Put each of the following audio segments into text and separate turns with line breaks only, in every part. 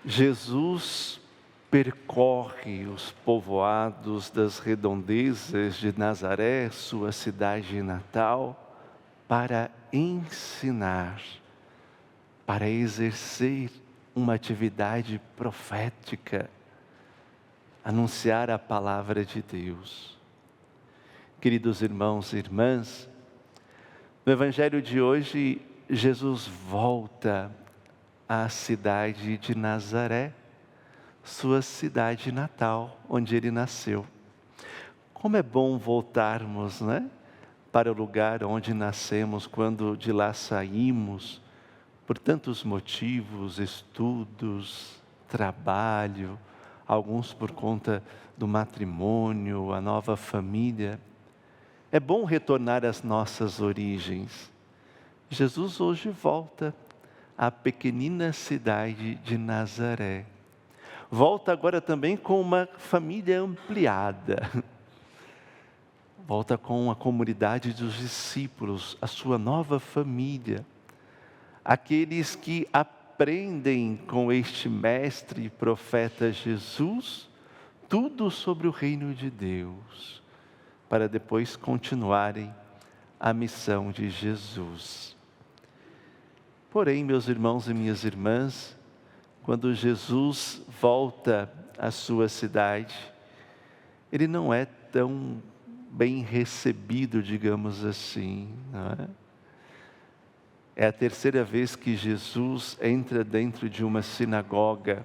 Jesus percorre os povoados das redondezas de Nazaré, sua cidade natal, para ensinar, para exercer uma atividade profética, anunciar a palavra de Deus. Queridos irmãos e irmãs, no Evangelho de hoje, Jesus volta à cidade de Nazaré, sua cidade natal, onde ele nasceu. Como é bom voltarmos, para o lugar onde nascemos, quando de lá saímos, por tantos motivos, estudos, trabalho, alguns por conta do matrimônio, a nova família. É bom retornar às nossas origens. Jesus hoje volta à pequenina cidade de Nazaré. Volta agora também com uma família ampliada. Volta com a comunidade dos discípulos, a sua nova família. Aqueles que aprendem com este mestre e profeta Jesus tudo sobre o reino de Deus, para depois continuarem a missão de Jesus. Porém, meus irmãos e minhas irmãs, quando Jesus volta à sua cidade, ele não é tão bem recebido, digamos assim, não é? É a terceira vez que Jesus entra dentro de uma sinagoga.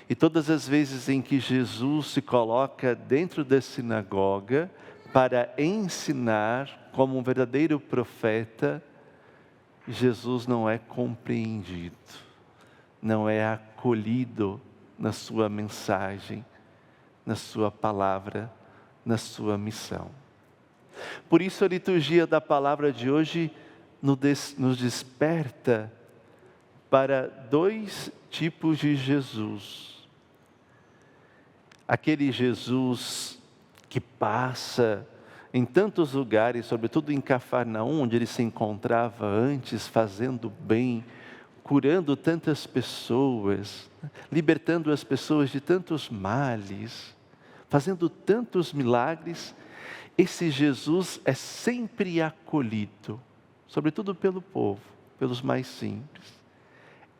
E todas as vezes em que Jesus se coloca dentro da sinagoga para ensinar como um verdadeiro profeta, Jesus não é compreendido, não é acolhido na sua mensagem, na sua palavra, na sua missão. Por isso a liturgia da palavra de hoje nos desperta para dois tipos de Jesus. Aquele Jesus que passa em tantos lugares, sobretudo em Cafarnaum, onde ele se encontrava antes, fazendo bem, curando tantas pessoas, libertando as pessoas de tantos males, fazendo tantos milagres. Esse Jesus é sempre acolhido, sobretudo pelo povo, pelos mais simples.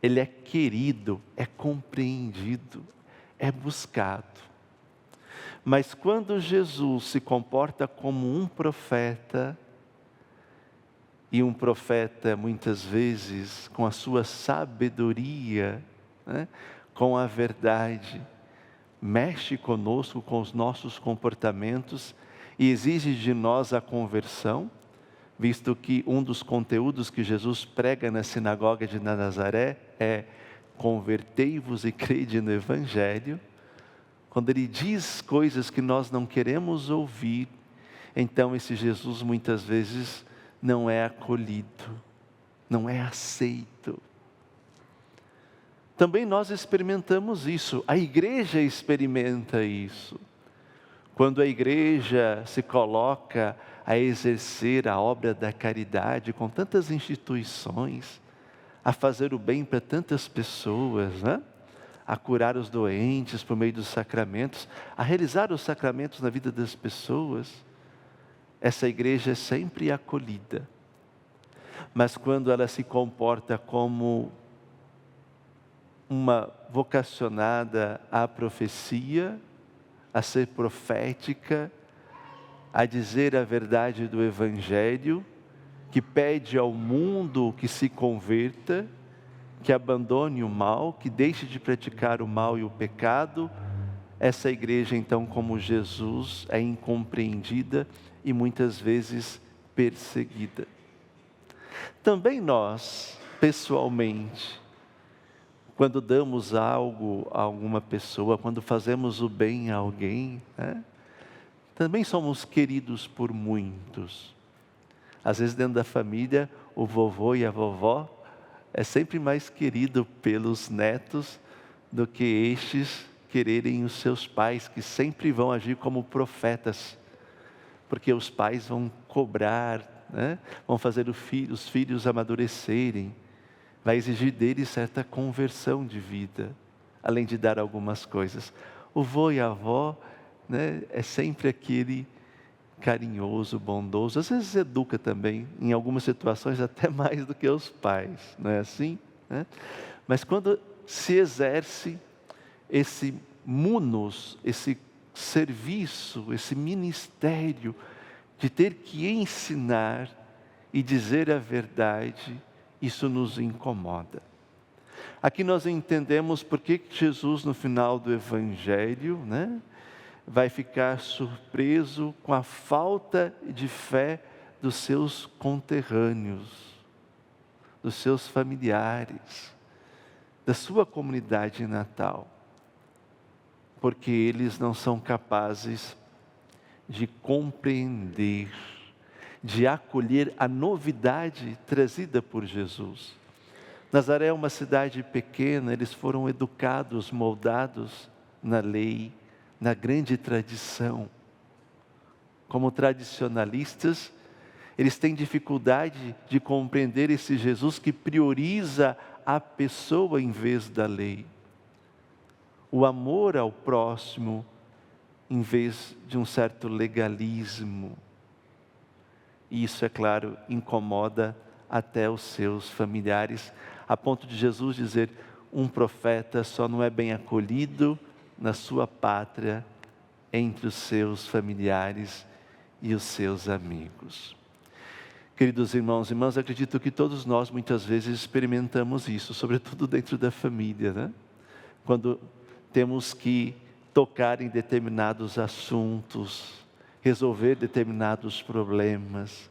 Ele é querido, é compreendido, é buscado. Mas quando Jesus se comporta como um profeta, e um profeta muitas vezes com a sua sabedoria, com a verdade, mexe conosco, com os nossos comportamentos e exige de nós a conversão, visto que um dos conteúdos que Jesus prega na sinagoga de Nazaré é: convertei-vos e crede no Evangelho. Quando ele diz coisas que nós não queremos ouvir, então esse Jesus muitas vezes não é acolhido, não é aceito. Também nós experimentamos isso, a igreja experimenta isso. Quando a igreja se coloca a exercer a obra da caridade com tantas instituições, a fazer o bem para tantas pessoas, a curar os doentes por meio dos sacramentos, a realizar os sacramentos na vida das pessoas, essa igreja é sempre acolhida. Mas quando ela se comporta como uma vocacionada à profecia, a ser profética, a dizer a verdade do Evangelho, que pede ao mundo que se converta, que abandone o mal, que deixe de praticar o mal e o pecado, essa igreja então, como Jesus, é incompreendida e muitas vezes perseguida. Também nós, pessoalmente, quando damos algo a alguma pessoa, quando fazemos o bem a alguém, também somos queridos por muitos. Às vezes dentro da família, o vovô e a vovó é sempre mais querido pelos netos do que estes quererem os seus pais, que sempre vão agir como profetas, porque os pais vão cobrar, vão fazer os filhos amadurecerem, vai exigir deles certa conversão de vida. além de dar algumas coisas. O vô e a avó, né, é sempre aquele carinhoso, bondoso, às vezes educa também, em algumas situações até mais do que os pais, não é assim? Né? Mas quando se exerce esse munus, esse serviço, esse ministério de ter que ensinar e dizer a verdade, isso nos incomoda. Aqui nós entendemos por que Jesus, no final do Evangelho, né, vai ficar surpreso com a falta de fé dos seus conterrâneos, dos seus familiares, da sua comunidade natal. Porque eles não são capazes de compreender, de acolher a novidade trazida por Jesus. Nazaré é uma cidade pequena, eles foram educados, moldados na lei, na grande tradição. Como tradicionalistas, eles têm dificuldade de compreender esse Jesus que prioriza a pessoa em vez da lei. O amor ao próximo em vez de um certo legalismo. E isso, é claro, incomoda até os seus familiares, a ponto de Jesus dizer: um profeta só não é bem acolhido na sua pátria, entre os seus familiares e os seus amigos. Queridos irmãos e irmãs, acredito que todos nós muitas vezes experimentamos isso, sobretudo dentro da família, né? Quando temos que tocar em determinados assuntos, resolver determinados problemas,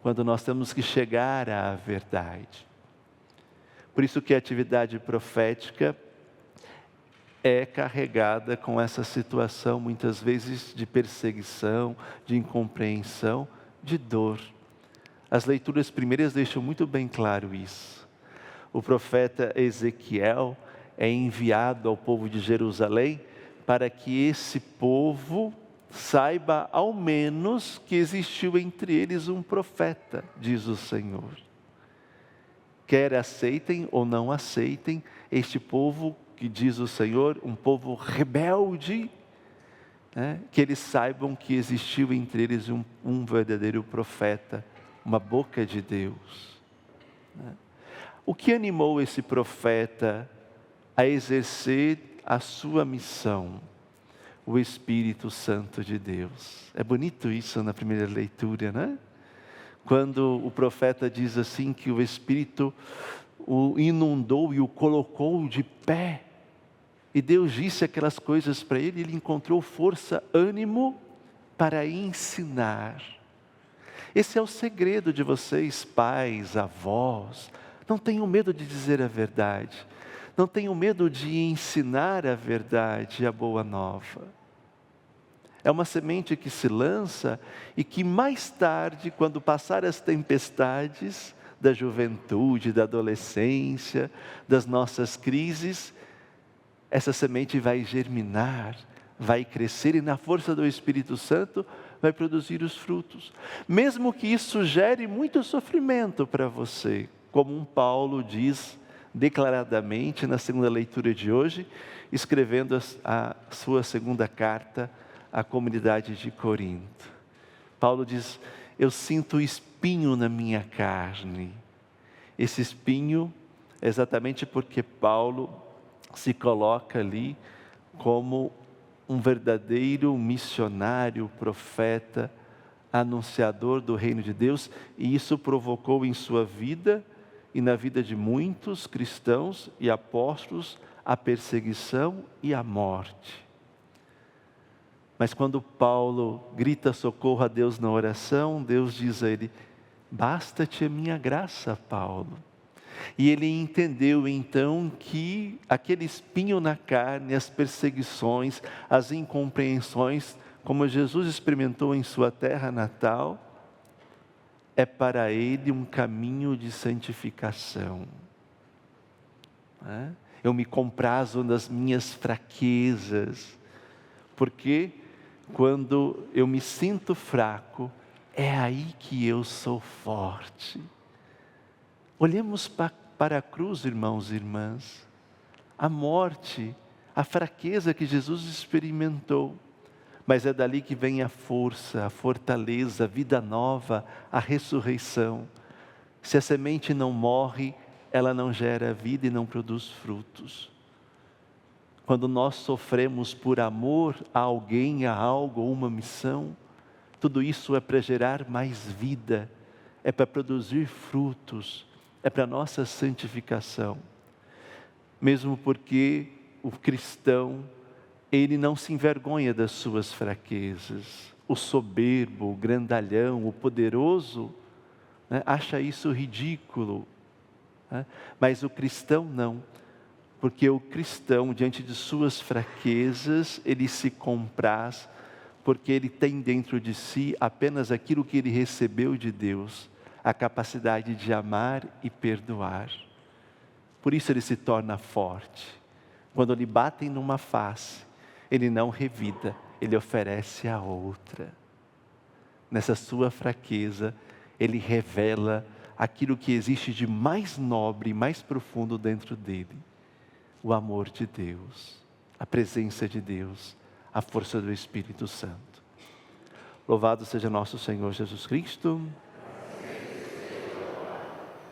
quando nós temos que chegar à verdade. Por isso que a atividade profética é carregada com essa situação, muitas vezes, de perseguição, de incompreensão, de dor. As leituras primeiras deixam muito bem claro isso. O profeta Ezequiel é enviado ao povo de Jerusalém para que esse povo saiba ao menos que existiu entre eles um profeta, diz o Senhor. Quer aceitem ou não aceitem, este povo que diz o Senhor, um povo rebelde, né, que eles saibam que existiu entre eles um verdadeiro profeta, uma boca de Deus. Né? O que animou esse profeta a exercer a sua missão? O Espírito Santo de Deus. É bonito isso na primeira leitura, né? Quando o profeta diz assim que o Espírito o inundou e o colocou de pé, e Deus disse aquelas coisas para ele, ele encontrou força, ânimo para ensinar. Esse é o segredo de vocês, pais, avós. Não tenham medo de dizer a verdade. Não tenham medo de ensinar a verdade, a boa nova. É uma semente que se lança e que mais tarde, quando passar as tempestades da juventude, da adolescência, das nossas crises, essa semente vai germinar, vai crescer e na força do Espírito Santo vai produzir os frutos. Mesmo que isso gere muito sofrimento para você, como um Paulo diz declaradamente na segunda leitura de hoje, escrevendo a sua segunda carta à comunidade de Corinto. Paulo diz: eu sinto espinho na minha carne. Esse espinho é exatamente porque Paulo se coloca ali como um verdadeiro missionário, profeta, anunciador do reino de Deus, e isso provocou em sua vida e na vida de muitos cristãos e apóstolos a perseguição e a morte. Mas quando Paulo grita socorro a Deus na oração, Deus diz a ele: basta-te a minha graça, Paulo. E ele entendeu então que aquele espinho na carne, as perseguições, as incompreensões, como Jesus experimentou em sua terra natal, é para ele um caminho de santificação. Eu me comprazo nas minhas fraquezas, porque quando eu me sinto fraco, é aí que eu sou forte. Olhemos para a cruz, irmãos e irmãs. A morte a fraqueza que Jesus experimentou. Mas é dali que vem a força, a fortaleza, a vida nova, a ressurreição. Se a semente não morre, ela não gera vida e não produz frutos. Quando nós sofremos por amor a alguém, a algo ou uma missão, tudo isso é para gerar mais vida, é para produzir frutos, é para a nossa santificação. Mesmo porque o cristão, ele não se envergonha das suas fraquezas. O soberbo, o grandalhão, o poderoso, acha isso ridículo. Mas o cristão não. Porque o cristão, diante de suas fraquezas, ele se compraz, porque ele tem dentro de si apenas aquilo que ele recebeu de Deus, a capacidade de amar e perdoar. Por isso ele se torna forte. Quando lhe batem numa face, ele não revida, ele oferece a outra. Nessa sua fraqueza, ele revela aquilo que existe de mais nobre e mais profundo dentro dele. O amor de Deus, a presença de Deus, a força do Espírito Santo. Louvado seja nosso Senhor Jesus Cristo.